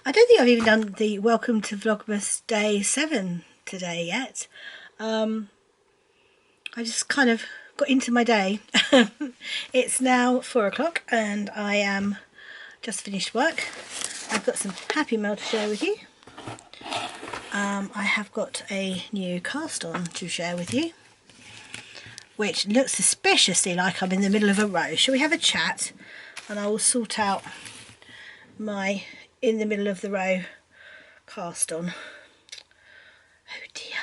I don't think I've even done the welcome to Vlogmas day 7 today yet. I just kind of got into my day. It's now 4 o'clock and I am just finished work. I've got some happy mail to share with you. I have got a new cast on to share with you, which looks suspiciously like I'm in the middle of a row. Shall we have a chat and I will sort out my in the middle of the row cast on. Oh dear,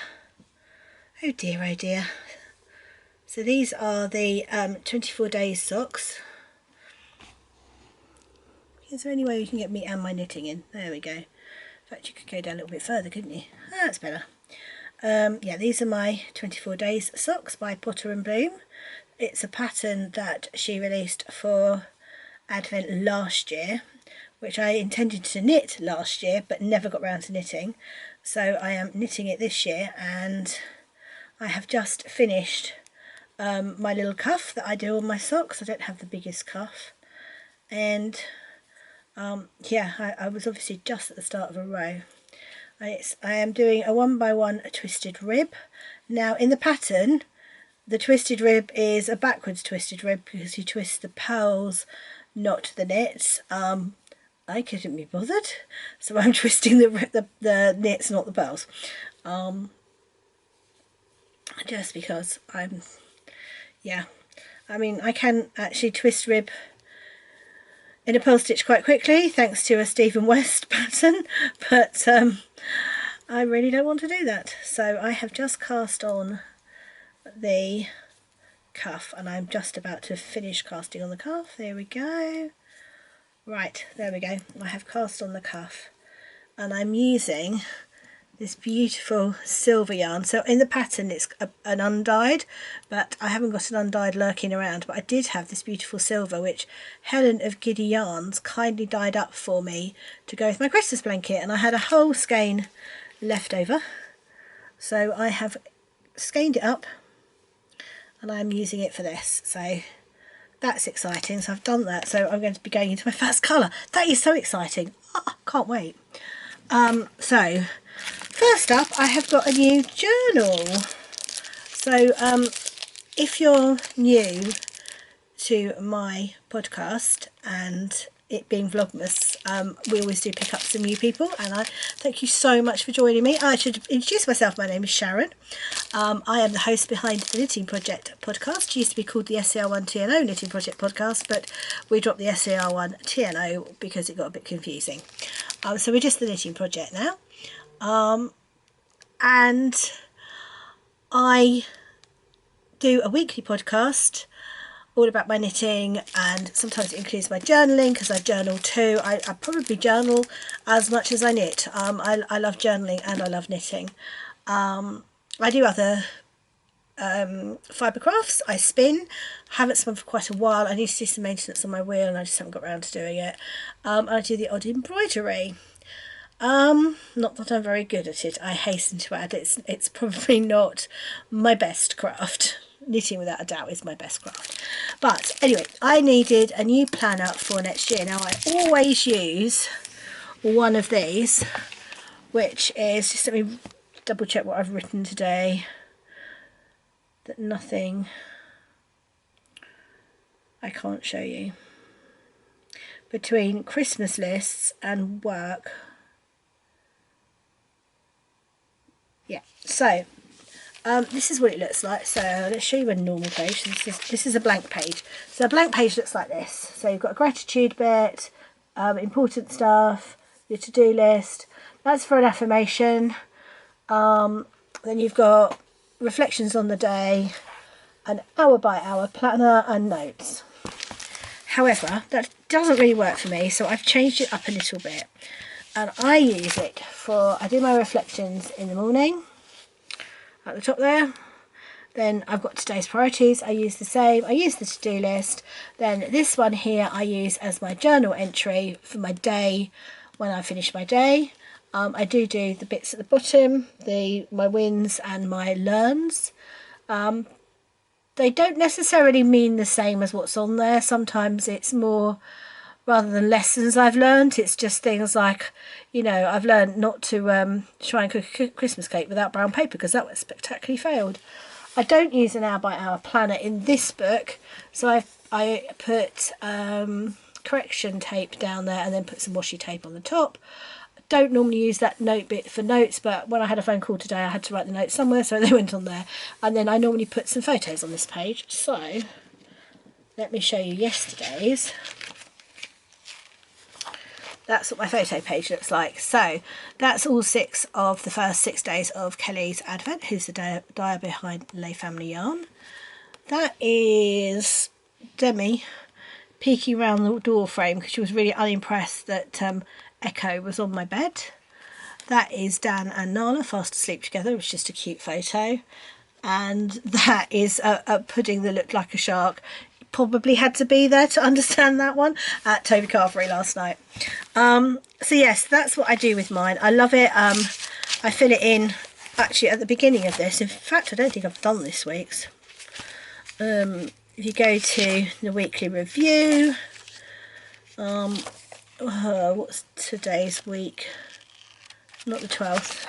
oh dear, oh dear. So these are the 24 days socks. Is there any way we can get me and my knitting in? There we go. In fact, you could go down a little bit further, couldn't you? Ah, that's better. Yeah, these are my 24 days socks by Potter and Bloom. It's a pattern that she released for Advent last year, which I intended to knit last year but never got round to knitting. So I am knitting it this year, and I have just finished my little cuff that I do on my socks. I don't have the biggest cuff, and yeah, I was obviously just at the start of a row. I am doing a 1x1 twisted rib. Now in the pattern, the twisted rib is a backwards twisted rib because you twist the pearls, not the knits. I couldn't be bothered, so I'm twisting the knits, not the pearls, just because yeah, I mean, I can actually twist rib in a pearl stitch quite quickly thanks to a Stephen West pattern, but I really don't want to do that. So I have just cast on the cuff and I'm just about to finish casting on the cuff. There we go. Right, there we go. I have cast on the cuff and I'm using this beautiful silver yarn. So in the pattern it's an undyed, but I haven't got an undyed lurking around, but I did have this beautiful silver which Helen of Giddy Yarns kindly dyed up for me to go with my Christmas blanket, and I had a whole skein left over, so I have skeined it up and I'm using it for this. So that's exciting. So I've done that, so I'm going to be going into my first colour. That is so exciting. Oh, can't wait. So first up, I have got a new journal. So if you're new to my podcast and it being Vlogmas, we always do pick up some new people, and I thank you so much for joining me. I should introduce myself. My name is Sharon. I am the host behind the Knitting Project podcast. It used to be called the SCR1 TNO Knitting Project podcast, but we dropped the SCR1 TNO because it got a bit confusing. So we're just the Knitting Project now. And I do a weekly podcast all about my knitting, and sometimes it includes my journaling because I journal too. I probably journal as much as I knit. I love journaling and I love knitting. I do other fibre crafts. I spin. Haven't spun for quite a while. I need to do some maintenance on my wheel and I just haven't got around to doing it. I do the odd embroidery. Not that I'm very good at it, I hasten to add. It's probably not my best craft. Knitting without a doubt is my best craft. But anyway, I needed a new planner for next year. Now I always use one of these, which is, just let me double check what I've written today, that nothing I can't show you. Between Christmas lists and work. Yeah, so this is what it looks like. So let's show you a normal page. This is a blank page. So a blank page looks like this. So you've got a gratitude bit, important stuff, your to-do list. That's for an affirmation. Then you've got reflections on the day, an hour-by-hour planner, and notes. However, that doesn't really work for me, so I've changed it up a little bit. And I use it for, I do my reflections in the morning, at the top there. Then I've got today's priorities, I use the same. I use the to-do list. Then this one here I use as my journal entry for my day, when I finish my day. I do the bits at the bottom, my wins and my learns. They don't necessarily mean the same as what's on there. Sometimes it's more rather than lessons I've learned. It's just things like, you know, I've learned not to try and cook a Christmas cake without brown paper, because that was spectacularly failed. I don't use an hour by hour planner in this book, so I put correction tape down there and then put some washi tape on the top. I don't normally use that note bit for notes, but when I had a phone call today I had to write the notes somewhere, so they went on there. And then I normally put some photos on this page, so let me show you yesterday's. That's what my photo page looks like. So that's all 6 of the first 6 days of Kelly's Advent, who's the dyer behind Lay Family Yarn. That is Demi peeking around the door frame because she was really unimpressed that Echo was on my bed. That is Dan and Nala fast asleep together, which is just a cute photo. And that is a pudding that looked like a shark. Probably had to be there to understand that one, at Toby Carvery last night. So yes, that's what I do with mine. I love it. I fill it in actually at the beginning of this. In fact, I don't think I've done this week's. If you go to the weekly review, what's today's week? Not the 12th.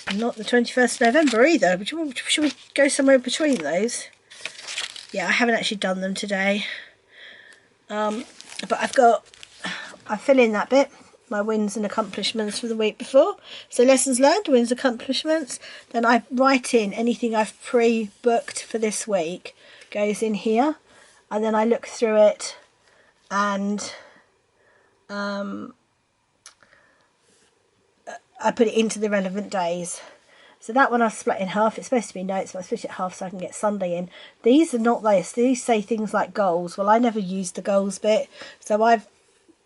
It's not the 21st of November either. Should we go somewhere between those? Yeah, I haven't actually done them today. But I fill in that bit, my wins and accomplishments for the week before. So lessons learned, wins, accomplishments. Then I write in anything I've pre-booked for this week, goes in here. And then I look through it and I put it into the relevant days. So that one I've split in half. It's supposed to be notes, but I split it in half so I can get Sunday in. These are not this. These say things like goals. Well, I never used the goals bit. So I've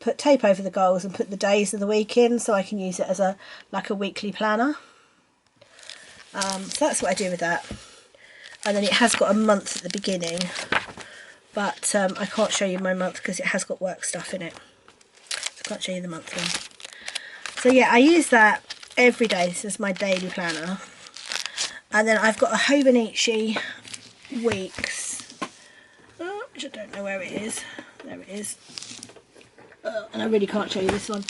put tape over the goals and put the days of the week in so I can use it as a weekly planner. So that's what I do with that. And then it has got a month at the beginning. But I can't show you my month because it has got work stuff in it. So I can't show you the month one. So yeah, I use that every day. This is my daily planner. And then I've got a Hobonichi weeks, which I don't know where it is. There it is. And I really can't show you this one,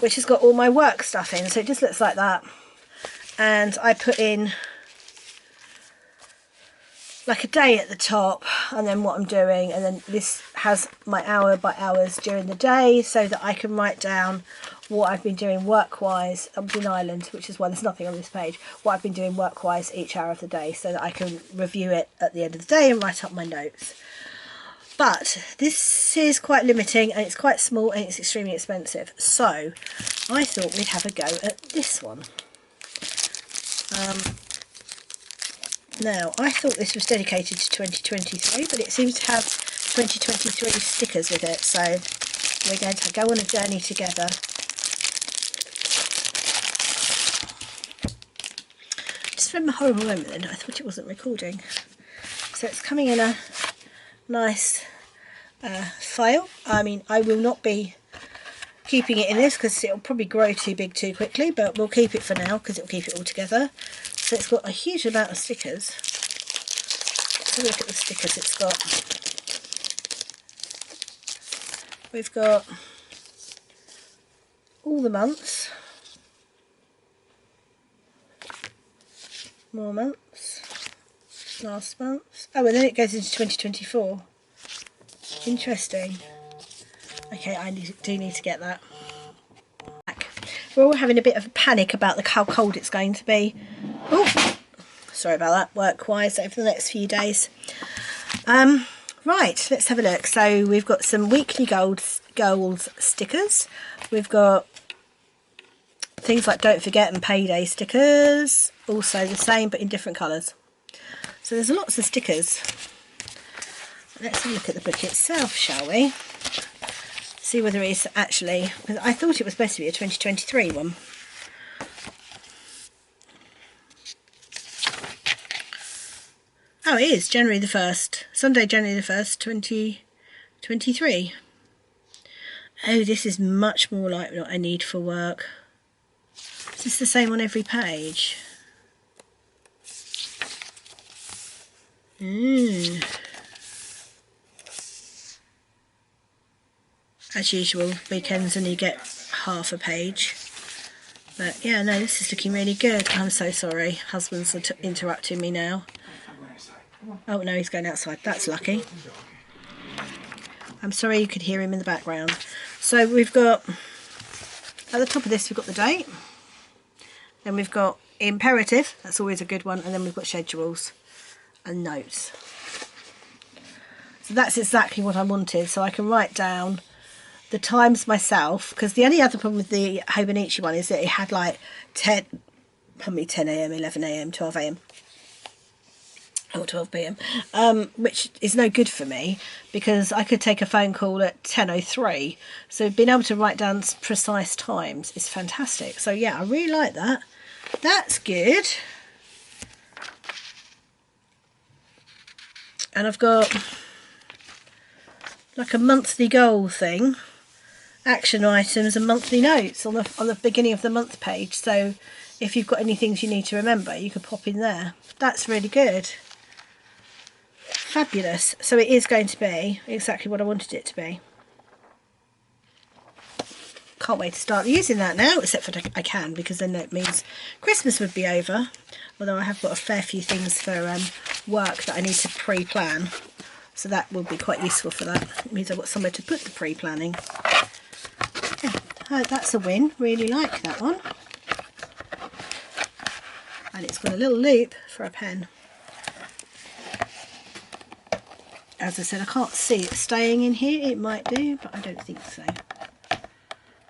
which has got all my work stuff in. So it just looks like that. And I put in like a day at the top and then what I'm doing, and then this has my hour by hours during the day so that I can write down what I've been doing work-wise. I'm in Ireland, which is why there's nothing on this page. What I've been doing work-wise each hour of the day so that I can review it at the end of the day and write up my notes. But this is quite limiting and it's quite small and it's extremely expensive. So I thought we'd have a go at this one. Now, I thought this was dedicated to 2023, but it seems to have 2023 stickers with it. So we're going to go on a journey together. Just from a horrible moment then, I thought it wasn't recording. So it's coming in a nice file. I mean, I will not be keeping it in this because it'll probably grow too big too quickly, but we'll keep it for now because it'll keep it all together. So it's got a huge amount of stickers. Let's have a look at the stickers it's got. We've got all the months, more months, last month. Oh, and then it goes into 2024. Interesting. Okay, I do need to get that. We're all having a bit of a panic about how cold it's going to be. Oh, sorry about that, work-wise over the next few days. Right, let's have a look. So we've got some weekly goals stickers. We've got things like don't forget and payday stickers. Also the same but in different colours. So there's lots of stickers. Let's have a look at the book itself, shall we? See whether it's actually, because I thought it was supposed to be a 2023 one. Oh, it is January the 1st, Sunday, January the 1st, 2023. Oh, this is much more like what I need for work. Is this the same on every page? as usual, weekends and you get half a page. But yeah, no, this is looking really good. I'm so sorry, husband's interrupting me now. Oh no, he's going outside, that's lucky. I'm sorry you could hear him in the background. So we've got, at the top of this we've got the date, then we've got imperative, that's always a good one, and then we've got schedules and notes. So that's exactly what I wanted, so I can write down the times myself, because the only other problem with the Hobonichi one is that it had like 10 a.m, 11 a.m, 12 a.m, or 12 p.m, which is no good for me because I could take a phone call at 10:03. So being able to write down precise times is fantastic. So yeah, I really like that. That's good. And I've got like a monthly goal thing, action items and monthly notes on the beginning of the month page. So if you've got any things you need to remember, you could pop in there. That's really good. Fabulous. So it is going to be exactly what I wanted it to be. Can't wait to start using that now, except for I can, because then that means Christmas would be over. Although I have got a fair few things for work that I need to pre-plan, so that will be quite useful for that. It means I've got somewhere to put the pre-planning. Yeah, that's a win. Really like that one. And it's got a little loop for a pen. As I said, I can't see it staying in here. It might do, but I don't think so.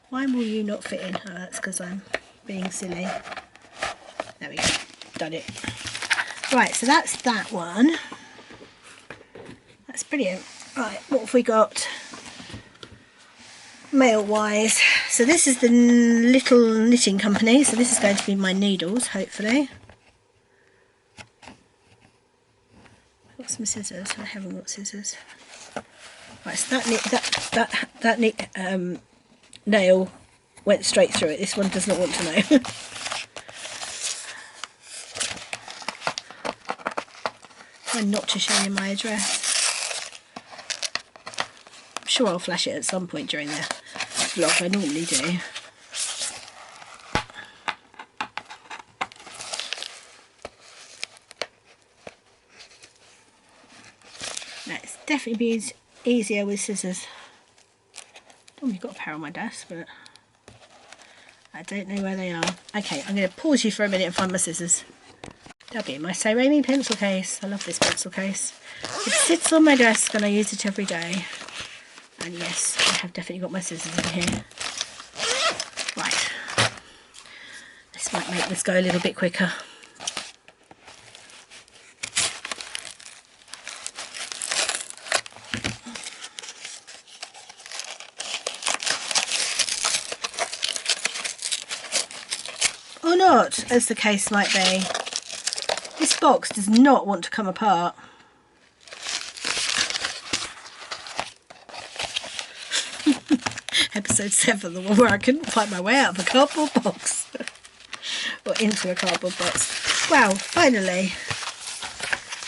Why will you not fit in? Oh, that's because I'm being silly. There we go. Done it. Right, so that's that one. That's brilliant. Right, what have we got? Mail-wise. So this is the little knitting company. So this is going to be my needles, hopefully. I've got some scissors. I haven't got scissors. Right, so that nail went straight through it. This one does not want to know. Try not to show you my address. I'm sure I'll flash it at some point during the vlog. I normally do. Now it's definitely easier with scissors. I've got a pair on my desk, but I don't know where they are. Okay, I'm going to pause you for a minute and find my scissors. They'll be in my So Raimi pencil case. I love this pencil case. It sits on my desk and I use it every day. And yes, I have definitely got my scissors in here. Right. This might make this go a little bit quicker. Or not, as the case might be. This box does not want to come apart. Episode 7, the one where I couldn't find my way out of a cardboard box. Or into a cardboard box. Wow, finally.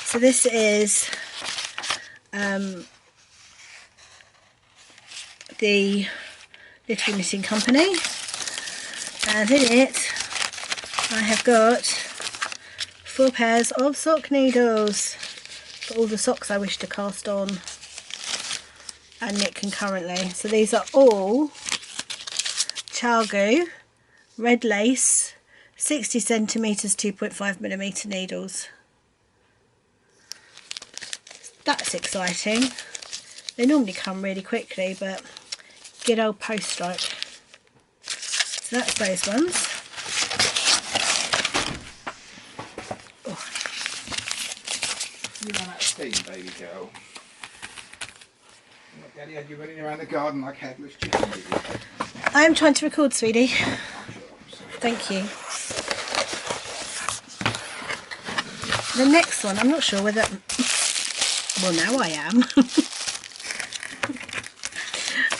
So this is the Little Knitting Company. And in it I have got 4 pairs of sock needles for all the socks I wish to cast on and knit concurrently. So these are all Chargo red lace 60 centimeters 2.5mm needles. That's exciting. They normally come really quickly, but good old post strike. So that's those ones. You run out of steam, baby girl. Look, Daddy had you running around the garden like headless chicken. I am trying to record, sweetie. Thank you. The next one, I'm not sure whether... Well, now I am.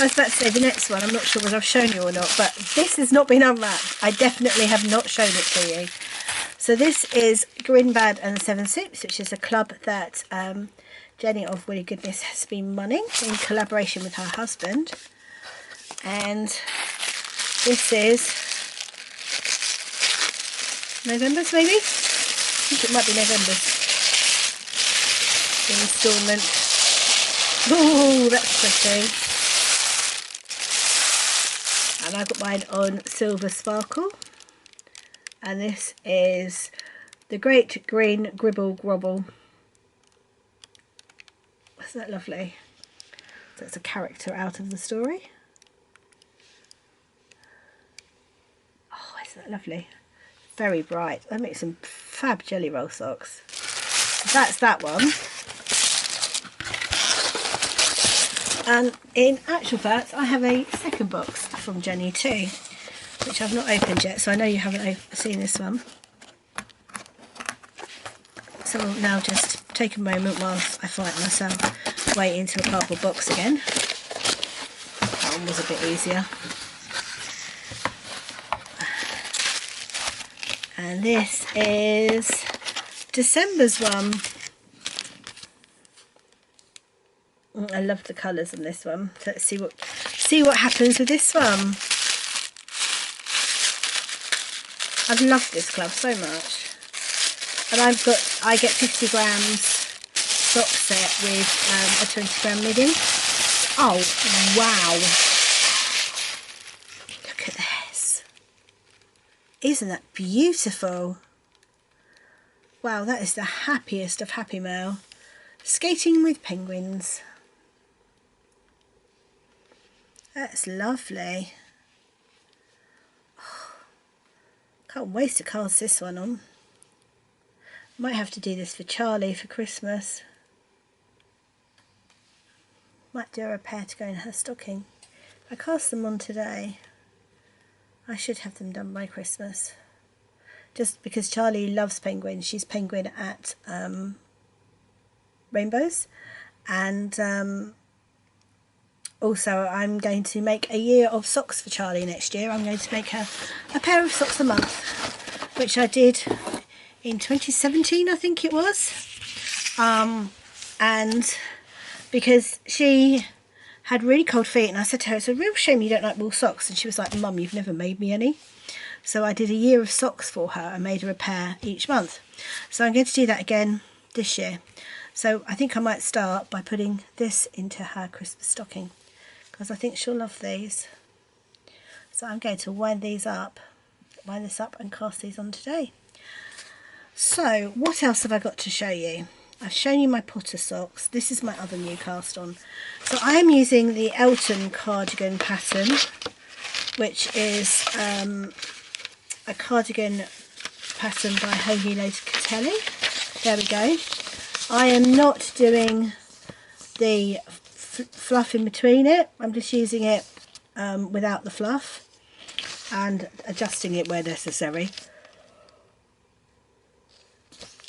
I was about to say the next one, I'm not sure whether I've shown you or not, but this has not been unwrapped. I definitely have not shown it to you. So this is Grinbad and the Seven Sips, which is a club that Jenny of Willy Goodness has been running in collaboration with her husband. And this is November's, maybe? I think it might be November's instalment. Oh, that's pretty. And I've got mine on Silver Sparkle. And this is the Great Green Gribble Grobble. Isn't that lovely? So it's a character out of the story. Oh, isn't that lovely? Very bright. That makes some fab jelly roll socks. That's that one. And in actual fact, I have a second box from Jenny too, which I've not opened yet, so I know you haven't seen this one. So I'll now just take a moment whilst I find myself way into a cardboard box again. That one was a bit easier. And this is December's one. I love the colours on this one. So let's see what happens with this one. I've loved this club so much. And I get 50 grams sock set with a 20 gram midding. Oh wow. Look at this. Isn't that beautiful? Wow, that is the happiest of Happy Mail. Skating with penguins. That's lovely. Oh, can't wait to cast this one on. Might have to do this for Charlie for Christmas. Might do her a pair to go in her stocking. If I cast them on today, I should have them done by Christmas. Just because Charlie loves penguins. She's penguin at Rainbows. And also I'm going to make a year of socks for Charlie next year. I'm going to make her a pair of socks a month, which I did in 2017, I think it was. And because she had really cold feet, and I said to her, it's a real shame you don't like wool socks. And she was like, Mum, you've never made me any. So I did a year of socks for her and made her a pair each month. So I'm going to do that again this year. So I think I might start by putting this into her Christmas stocking, because I think she'll love these. So I'm going to wind this up and cast these on today. So what else have I got to show you? I've shown you my Potter socks. This is my other new cast on. So I am using the Elton cardigan pattern, which is a cardigan pattern by Hoagie Locatelli. There we go. I am not doing the fluff in between it. I'm just using it without the fluff and adjusting it where necessary.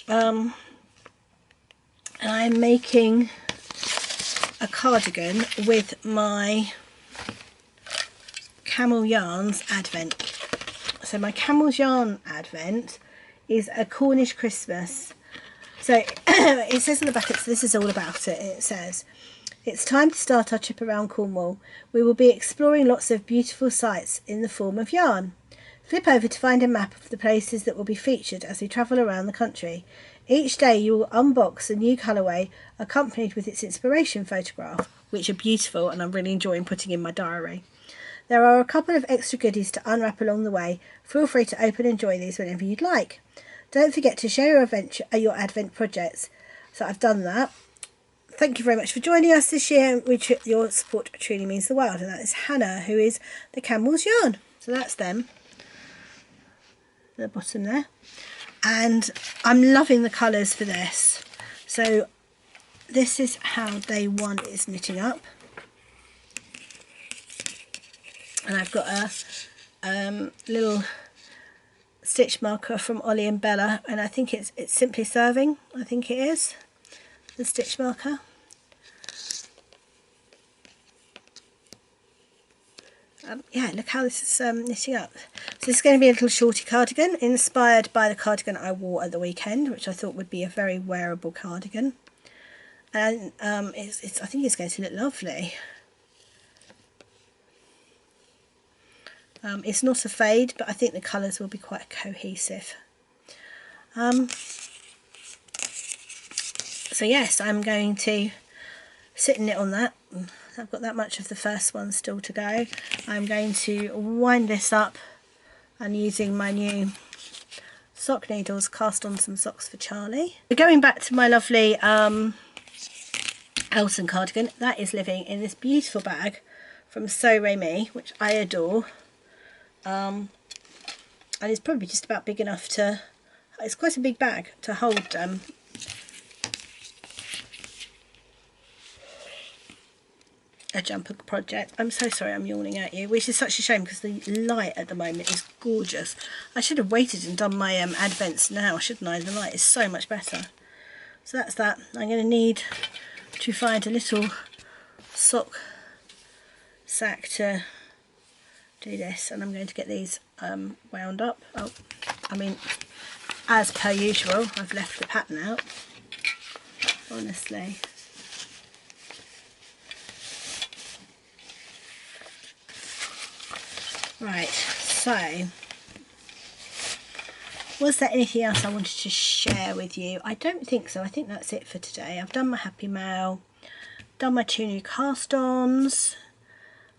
And I'm making a cardigan with my Camel Yarns Advent. So my Camel's Yarn Advent is a Cornish Christmas. So it says in the back, this is all about it. It says, it's time to start our trip around Cornwall. We will be exploring lots of beautiful sights in the form of yarn. Flip over to find a map of the places that will be featured as we travel around the country. Each day you will unbox a new colourway accompanied with its inspiration photograph, which are beautiful and I'm really enjoying putting in my diary. There are a couple of extra goodies to unwrap along the way. Feel free to open and enjoy these whenever you'd like. Don't forget to share your Advent projects. So I've done that. Thank you very much for joining us this year. Your support truly means the world. And that is Hannah, who is the Camel's Yarn. So that's them. At the bottom there. And I'm loving the colours for this. So this is how day one is knitting up. And I've got a little stitch marker from Ollie and Bella, and I think it's Simply Serving. I think it is the stitch marker. Yeah, look how this is knitting up. So this is going to be a little shorty cardigan, inspired by the cardigan I wore at the weekend, which I thought would be a very wearable cardigan. And I think it's going to look lovely. It's not a fade, but I think the colours will be quite cohesive. So yes, I'm going to sit and knit on that. I've got that much of the first one still to go. I'm going to wind this up and using my new sock needles cast on some socks for Charlie. Going back to my lovely Elton cardigan, that is living in this beautiful bag from So Remy, which I adore. And it's probably just about big enough to, it's quite a big bag to hold a jumper project. I'm so sorry I'm yawning at you, which is such a shame because the light at the moment is gorgeous. I should have waited and done my advents now, shouldn't I? The light is so much better. So that's that. I'm going to need to find a little sock sack to do this, and I'm going to get these wound up. Oh, I mean, as per usual, I've left the pattern out, honestly. Right, so was there anything else I wanted to share with you? I don't think so. I think that's it for today. I've done my happy mail, done my 2 new cast-ons.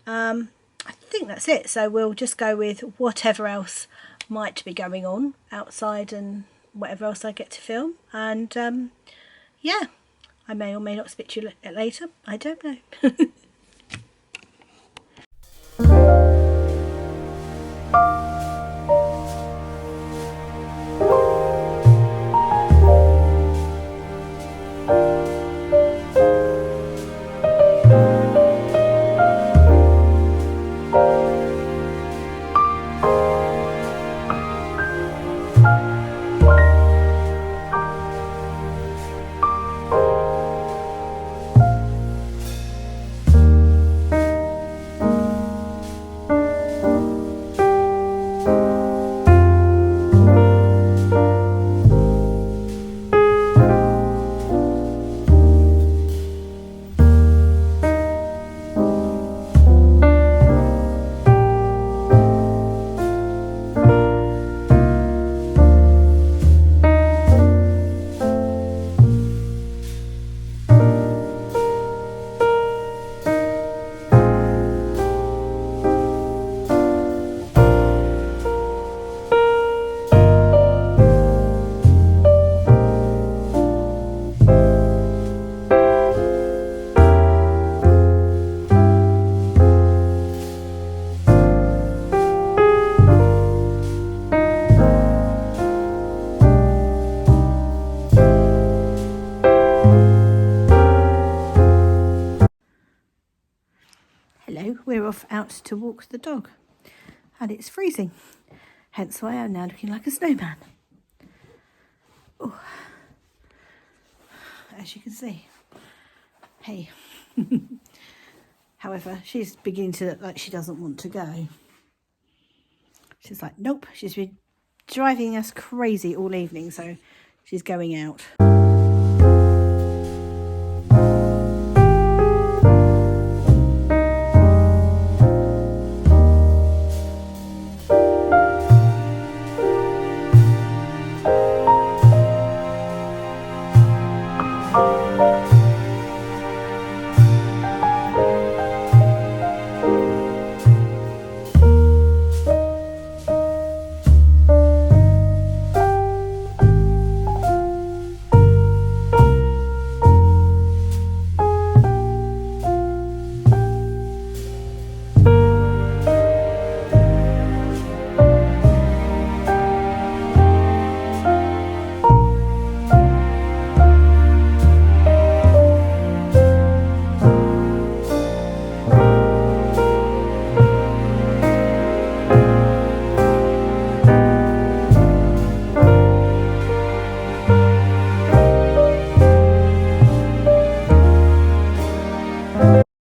I think that's it. So we'll just go with whatever else might be going on outside and whatever else I get to film. And yeah, I may or may not speak to you later. I don't know. Hello, we're off out to walk the dog and it's freezing, hence why I'm now looking like a snowman. Oh, as you can see. Hey. However, she's beginning to look like she doesn't want to go. She's like, nope, she's been driving us crazy all evening, so she's going out.